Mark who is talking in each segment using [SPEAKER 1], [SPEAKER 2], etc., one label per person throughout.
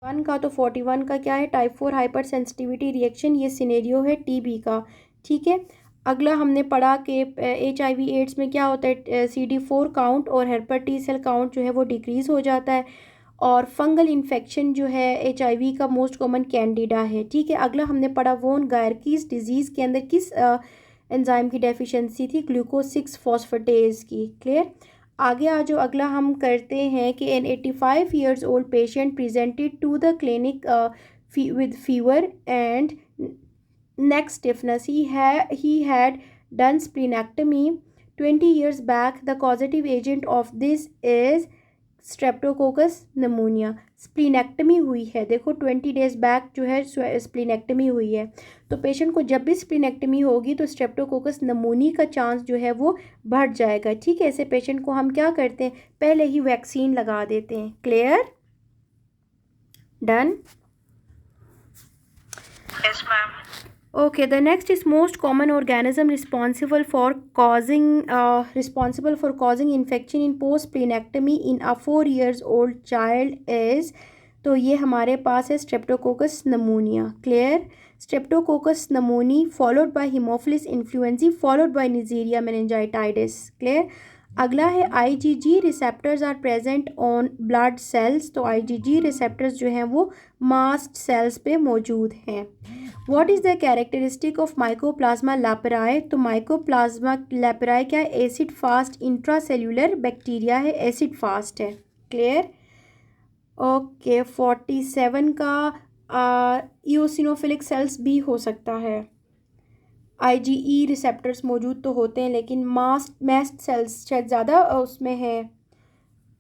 [SPEAKER 1] One का, तो 41 का क्या है, टाइप 4 हाइपर सेंसिटिविटी रिएक्शन, ये सिनेरियो है टीबी का। ठीक है, अगला हमने पढ़ा कि HIV एड्स में क्या होता है, CD4 काउंट और हेल्पर टी सेल काउंट जो है वो डिक्रीज़ हो जाता है, और फंगल इन्फेक्शन जो है HIV का मोस्ट कॉमन कैंडिडा है। ठीक है, अगला हमने पढ़ा वोन गायरकीज डिजीज़ के अंदर किस एंजाइम की डेफिशिएंसी थी, ग्लूकोज 6 फॉस्फेटेज की। क्लियर। आगे आ जो अगला हम करते हैं कि an 85 years old patient presented to the clinic with fever and neck stiffness. He had done splenectomy 20 years back. The causative agent of this is Streptococcus नमूनिया। Splenectomy हुई है, देखो 20 डेज बैक जो है स्प्लीनेक्टमी हुई है, तो पेशेंट को जब भी स्प्लीनेक्टमी होगी तो स्ट्रेप्टोकोकस नमूनी का चांस जो है वो बढ़ जाएगा। ठीक है, ऐसे पेशेंट को हम क्या करते हैं, पहले ही वैक्सीन लगा देते हैं। Clear, done.
[SPEAKER 2] Yes, ma'am.
[SPEAKER 1] Okay, the next is most common organism responsible for causing infection in post splenectomy in a 4 years old child is, तो ये हमारे पास है streptococcus pneumoniae. Clear, streptococcus pneumoniae followed by haemophilus influenzae followed by neisseria meningitidis. Clear. अगला है IgG receptors are present on blood cells, तो IgG receptors जो हैं वो मास्ट सेल्स पे मौजूद हैं। What is the characteristic of mycoplasma leprae, तो माइकोप्लाज्मा लैपराई क्या है, एसिड फास्ट इंट्रासेल्यूलर बैक्टीरिया है, एसिड फास्ट है। क्लियर। ओके, 47 का इओसिनोफिलिक सेल्स भी हो सकता है। IgE रिसेप्टर्स मौजूद तो होते हैं लेकिन मास्ट सेल्स शायद ज़्यादा उसमें है,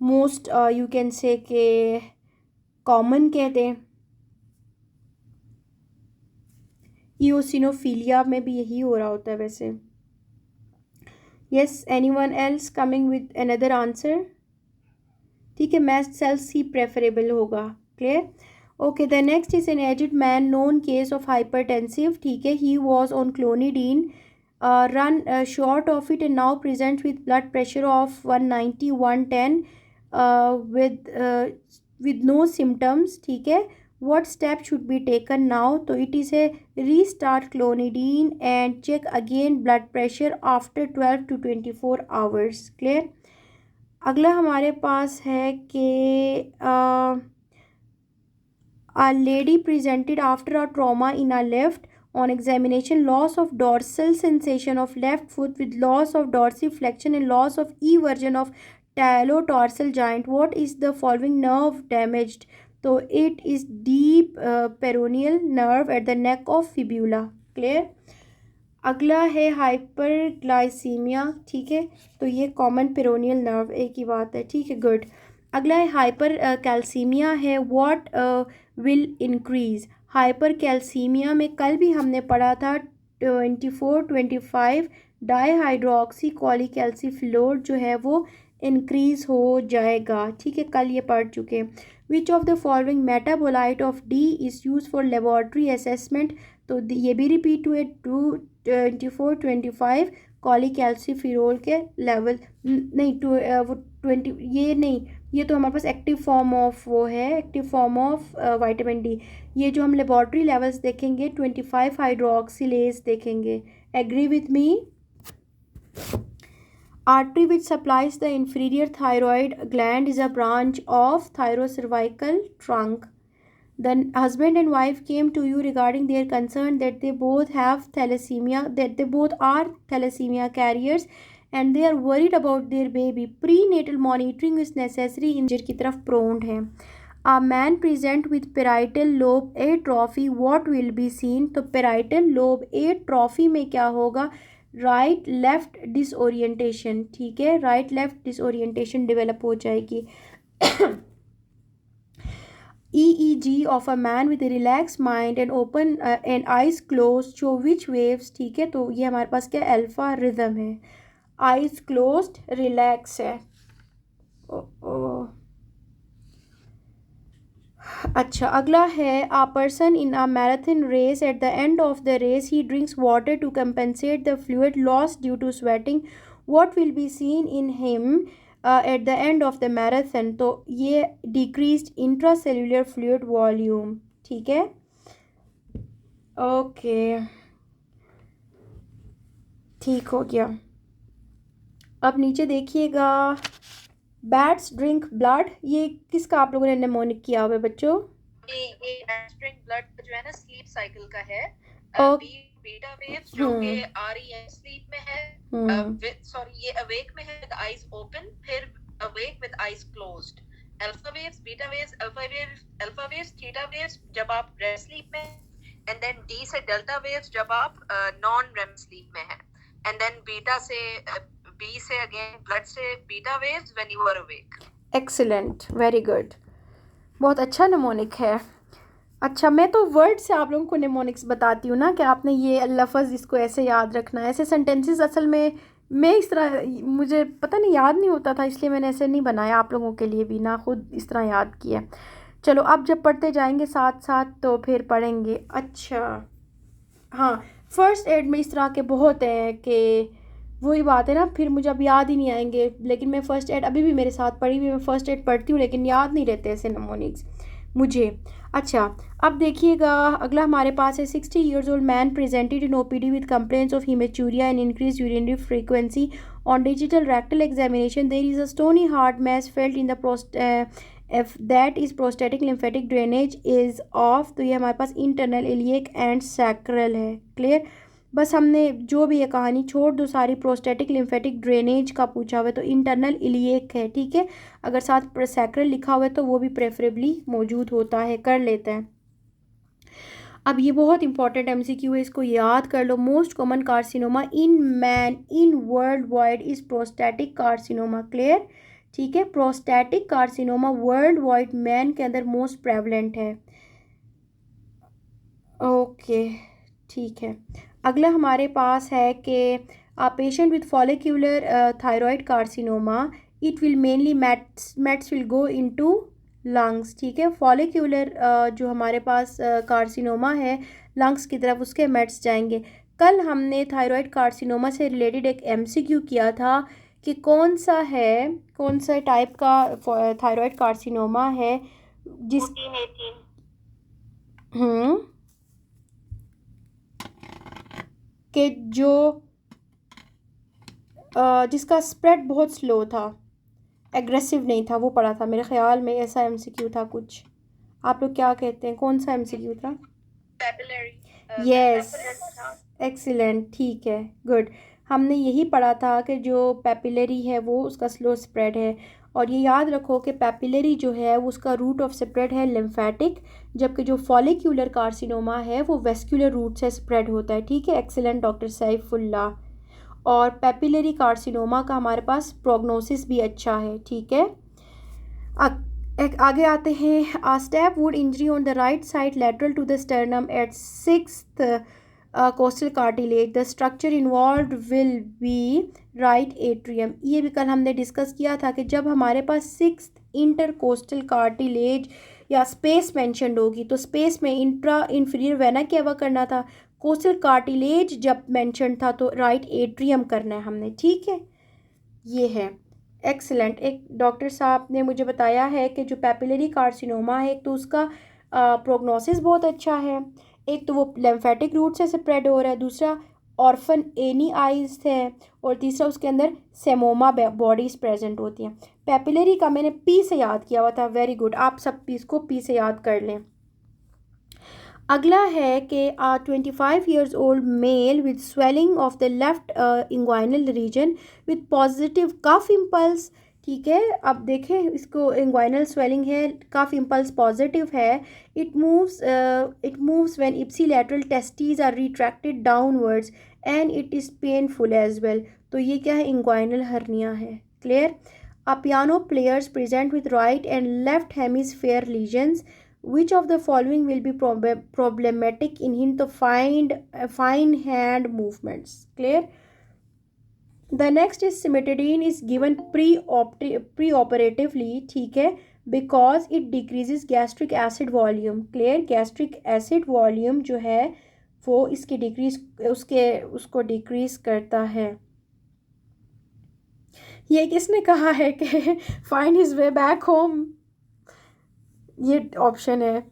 [SPEAKER 1] मोस्ट यू कैन से के कॉमन कहते हैं। इओसिनोफिलिया में भी यही हो रहा होता है वैसे। Yes, anyone else coming with another answer? ठीक है, मैस्ट सेल्स ही प्रेफरेबल होगा। Clear. Okay, the next is an aged man known case of hypertensive. ठीक है, he was on clonidine, run short of it and now present with blood pressure of 190 110 with no symptoms. ठीक है, what step should be taken now, तो it is a restart clonidine and check again blood pressure after 12 to 24 hours. clear। अगला हमारे पास है कि a lady presented after a trauma in a left, on examination loss of dorsal sensation of left foot with loss of dorsiflexion and loss of eversion of talotarsal joint. What is the following nerve damaged, तो it is deep peroneal nerve at the neck of fibula. clear। अगला है hyperglycaemia. ठीक है, तो ये common peroneal nerve, एक ही बात है। ठीक है, गुड। अगला है हाइपर कैल्सीमिया है, what will increase. Hyper calcaemia में कल भी हमने पढ़ा था 24-25 डाईहाइड्रोक्सी कॉलीकैल्सीफिलोर जो है वो इंक्रीज हो जाएगा। ठीक है, कल ये पढ़ चुके हैं। विच of the following metabolite of D is use for laboratory assessment, तो ये भी रिपीट हुए 24-25 कॉलीकैल्सीफिरोल के लेवल नहीं, वो 20 ये नहीं, ये तो हमारे पास एक्टिव फॉर्म ऑफ वो है, active form of vitamin D। ये जो हम लेबॉर्ट्री लेवल्स देखेंगे 25 हाइड्रोक्सिलेज देखेंगे। Agree with me. Artery which supplies the inferior thyroid gland is a branch of thyrocervical trunk. The husband and wife came to you regarding their concern that they both have thalassemia, that they both are thalassemia carriers and they are worried about their baby. Prenatal monitoring is necessary in की तरफ prone है। A man present with parietal lobe atrophy, what will be seen, तो parietal lobe atrophy में क्या होगा, right left disorientation. ठीक है, right left disorientation develop हो जाएगी। EEG of a man with a relaxed mind and open and eyes closed show which waves। ठीक है, तो ये हमारे पास क्या अल्फा रिदम है, आइज क्लोज्ड रिलैक्स है। अच्छा, अगला है a person in a marathon race, at the end of the race he drinks water to compensate the fluid loss due to sweating, what will be seen in him, at the end of the marathon, तो ये decreased intracellular fluid volume, ठीक है। Okay, ठीक हो गया। अब नीचे देखिएगा, बैट्स ड्रिंक ब्लड, ये किसका आप लोगों ने निमोनिक किया हुआ है बच्चों?
[SPEAKER 2] ये ड्रिंक ब्लड जो है ना स्लीप साइकिल का है। बीटा वेव्स जो कि REM स्लीप में है, सॉरी ये अवेक में है विद आईज ओपन, फिर awake with eyes closed. Alpha waves, beta waves, alpha waves, theta waves जब आप रेम स्लीप में, एंड देन डी से डेल्टा वेव्स जब आप नॉन रेम स्लीप में है, एंड देन बीटा से बी से अगेन ब्लड से beta waves when you are awake.
[SPEAKER 1] Excellent, very good, बहुत अच्छा निमोनिक है। अच्छा, मैं तो वर्ड से आप लोगों को निमोनिक्स बताती हूँ ना कि आपने ये लफ्ज़ इसको ऐसे याद रखना है। ऐसे सेंटेंसेस असल में मैं इस तरह, मुझे पता नहीं याद नहीं होता था, इसलिए मैंने ऐसे नहीं बनाया, आप लोगों के लिए भी ना खुद इस तरह याद किया। चलो, अब जब पढ़ते जाएंगे साथ साथ तो फिर पढ़ेंगे। अच्छा हाँ, फ़र्स्ट एड में इस तरह के बहुत हैं कि वही बात है ना, फिर मुझे अब याद ही नहीं आएंगे, लेकिन मैं फ़र्स्ट एड अभी भी मेरे साथ पढ़ी हुई, मैं फ़र्स्ट एड पढ़ती हूँ लेकिन याद नहीं रहते ऐसे निमोनिक्स मुझे। अच्छा, अब देखिएगा, अगला हमारे पास है 60 years old man presented in OPD with complaints of haematuria and increase urinary frequency on digital rectal examination there is a stony hard mass felt in the if that is prostatic lymphatic drainage is off, तो ये हमारे पास internal iliac and sacral है। Clear, बस हमने जो भी ये कहानी छोड़ दो सारी, प्रोस्टेटिक लिम्फेटिक ड्रेनेज का पूछा हुआ है तो इंटरनल इलियक है, ठीक है। अगर साथ सैक्रल लिखा हुआ है तो वो भी प्रेफरेबली मौजूद होता है, कर लेते हैं। अब ये बहुत इंपॉर्टेंट MCQ है, इसको याद कर लो। Most common carcinoma in man in worldwide is prostatic carcinoma. Clear, ठीक है, prostatic carcinoma worldwide man के अंदर मोस्ट प्रेवलेंट है। ओके, ठीक है। अगला हमारे पास है कि patient with follicular thyroid carcinoma, it will mainly mets will go into lungs, ठीक है। फॉलिक्यूलर जो हमारे पास कार्सिनोमा है लंग्स की तरफ, उसके मेट्स जाएंगे। कल हमने थायराइड कार्सिनोमा से रिलेटेड एक MCQ किया था कि कौन सा टाइप का थायराइड कार्सिनोमा है जिस कि जो जिसका स्प्रेड बहुत स्लो था, एग्रेसिव नहीं था, वो पढ़ा था मेरे ख्याल में, ऐसा MCQ था कुछ। आप लोग क्या कहते हैं, कौन सा MCQ था? यस, एक्सीलेंट, ठीक है, गुड। हमने यही पढ़ा था कि जो पेपिलरी है वो उसका स्लो स्प्रेड है, और ये याद रखो कि पेपिलरी जो है वो उसका रूट ऑफ स्प्रेड है लिम्फेटिक, जबकि जो फॉलिक्यूलर कार्सिनोमा है वो वेस्कुलर रूट से स्प्रेड होता है, ठीक है। Excellent doctor Saifullah. और पेपिलरी कार्सिनोमा का हमारे पास प्रोग्नोसिस भी अच्छा है, ठीक है। आगे आते हैं। Stab wound injury on the right side lateral to the sternum at 6th costal cartilage, the structure involve will be right atrium. ये भी कल हमने डिस्कस किया था कि जब हमारे पास 6th इंटरकोस्टल कार्टिलेज या स्पेस मेंशनड होगी तो स्पेस में इंट्रा इंफीरियर वेना क्या हुआ करना था, कोस्टल कार्टिलेज जब मेंशन था तो राइट एट्रियम करना है हमने, ठीक है। ये है एक्सीलेंट। एक डॉक्टर साहब ने मुझे बताया है कि जो पेपिलरी कार्सिनोमा है, एक तो उसका प्रोग्नोसिस बहुत अच्छा है, एक तो वो लिम्फेटिक रूट से स्प्रेड हो रहा है, दूसरा ऑर्फन एनी आइज है, और तीसरा उसके अंदर सेमोमा बॉडीज प्रेजेंट होती हैं। पेपिलरी का मैंने P से याद किया हुआ था, वेरी गुड, आप सब इसको P से याद कर लें। अगला है कि 25 years old male with swelling of the left inguinal region with positive cough impulse, ठीक है। अब देखें, इसको इंग्वाइनल स्वेलिंग है, कफ इम्पल्स पॉजिटिव है। It moves when ipsilateral testes are retracted downwards and it is painful as well. तो ये क्या है, इंग्वाइनल हर्निया है। Clear. Piano players present with right and left hemisphere lesions, which of the following will be problematic in hint to find fine hand movements? Clear. The next is cimetidine is given pre-operatively, ठीक है, because it decreases gastric acid volume. Clear. gastric acid volume जो है वो इसकी decrease उसको decrease करता है। ये किसने कहा है कि find his way back home? ये ऑप्शन है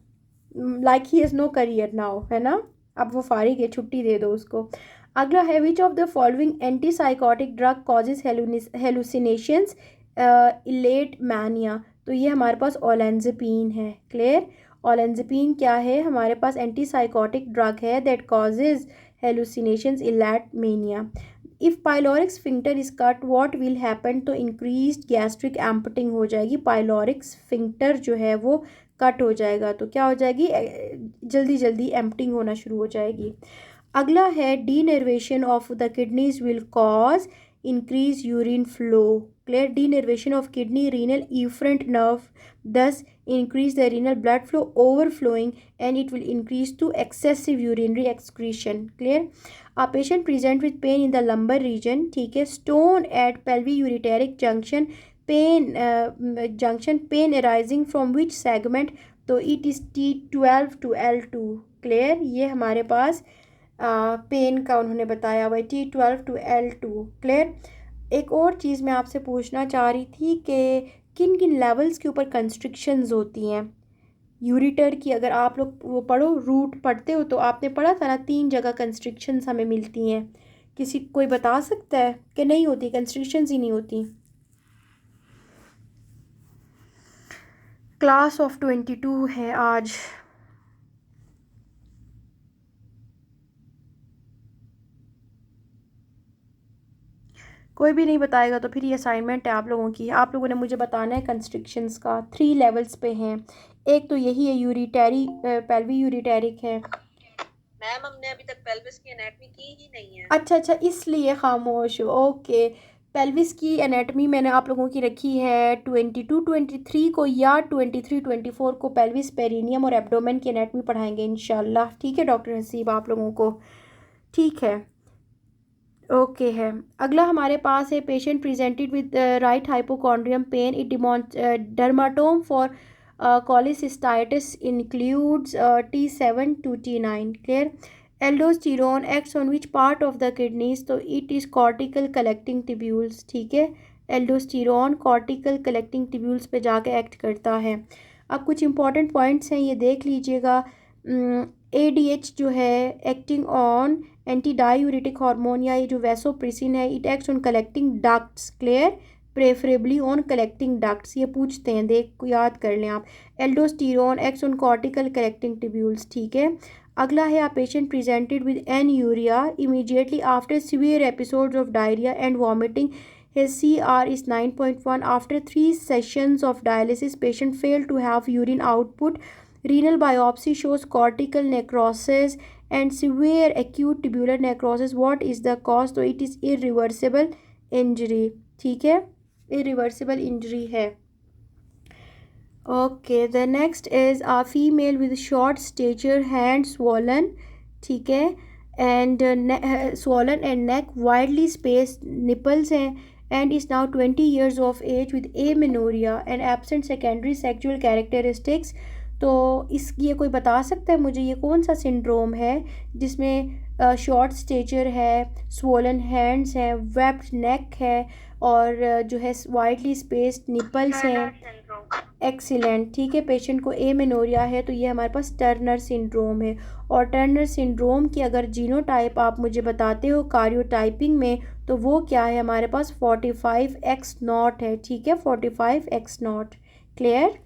[SPEAKER 1] like he is no career now, है ना, अब वो फारिग है, छुट्टी दे दो उसको। अगला है which of the following antipsychotic drug causes hallucinations elate mania? तो ये हमारे पास ओलेंजापिन है। क्लियर? ओलेंजापिन क्या है? हमारे पास एंटी साइकोटिक ड्रग है that causes hallucinations elate mania. If pyloric sphincter is cut what will happen? तो इंक्रीज्ड गैस्ट्रिक एम्पटिंग हो जाएगी, पाइलोरिक स्फिंक्टर जो है वो कट हो जाएगा, तो क्या हो जाएगी? जल्दी जल्दी एम्पटिंग होना शुरू हो जाएगी। अगला है denervation of the kidneys will cause increase urine flow. Clear? Denervation of kidney renal efferent nerve thus increase the renal blood flow overflowing and it will increase to excessive urinary excretion. Clear? A patient present with pain in the lumbar region, ठीक है, stone at pelvic-ureteric junction, pain arising from which segment? तो it is T12 to L2. Clear? ये हमारे पास pen का उन्होंने बताया हुआ है, T12 to L2. क्लियर? एक और चीज़ मैं आपसे पूछना चाह रही थी कि किन किन लेवल्स के ऊपर कंस्ट्रिक्शंस होती हैं यूरिटर की? अगर आप लोग वो पढ़ो, रूट पढ़ते हो, तो आपने पढ़ा था ना, 3 जगह कंस्ट्रिक्शंस हमें मिलती हैं। किसी कोई बता सकता है कि नहीं होती, कंस्ट्रिक्शंस ही नहीं होती? क्लास ऑफ 22 है आज। कोई भी नहीं बताएगा तो फिर ये असाइनमेंट है आप लोगों की। आप लोगों ने मुझे बताना है कंस्ट्रिक्शंस का। 3 लेवल्स पे हैं। एक तो यही है यूरिटरी, पेल्वी यूरिटेरिक है।
[SPEAKER 2] मैम हमने अभी तक पेल्विस की एनाटॉमी की ही नहीं है।
[SPEAKER 1] अच्छा, इसलिए खामोश हो। ओके, पेल्विस की एनाटॉमी मैंने आप लोगों की रखी है 22-23 को या 23-24 को। पेल्विस, पेरिनियम और एब्डोमेन की एनाटॉमी पढ़ाएंगे इंशाल्लाह। ठीक है डॉक्टर हसीब, आप लोगों को ठीक है? ओके है। अगला हमारे पास है patient presented with right hypochondrium pain, it dermatome for cholecystitis includes T7 to T9. Clear? Aldosterone acts on which part of the kidneys? तो it is cortical collecting tubules. ठीक है, एल्डोस्टेरोन कॉर्टिकल कलेक्टिंग ट्यूब्यूल्स पे जाके act करता है। अब कुछ important points हैं, ये देख लीजिएगा। ADH जो है acting on antidiuretic hormone, या ये जो वैसोप्रेसिन है, it acts on collecting ducts. Clear? Preferably on collecting ducts, ये पूछते हैं, देख याद कर लें आप। Aldosterone acts on cortical collecting tubules. ठीक है। अगला है a patient presented with anuria immediately after severe episodes of diarrhoea and vomiting, his CR is 9.1. After 3 sessions of dialysis, patient failed to have urine output. Renal biopsy shows cortical necrosis and severe acute tubular necrosis. What is the cause? तो it is irreversible injury. ठीक है, irreversible injury है। Okay, the next is a female with short stature, hand swollen, ठीक है, and swollen and neck widely spaced, nipples हैं, and is now 20 years of age with amenorrhea and absent secondary sexual characteristics. तो इस ये कोई बता सकता है मुझे ये कौन सा सिंड्रोम है जिसमें शॉर्ट स्टेचर है, स्वोलन हैंड्स हैं, वेब्ड नेक है और जो है वाइडली स्पेस्ड निपल्स हैं? एक्सीलेंट। ठीक है, पेशेंट को एमेनोरिया है, तो ये हमारे पास टर्नर सिंड्रोम है। और टर्नर सिंड्रोम की अगर जीनोटाइप आप मुझे बताते हो कार्योटाइपिंग में, तो वो क्या है हमारे पास? 45X0 है। ठीक है, 45X0। क्लियर?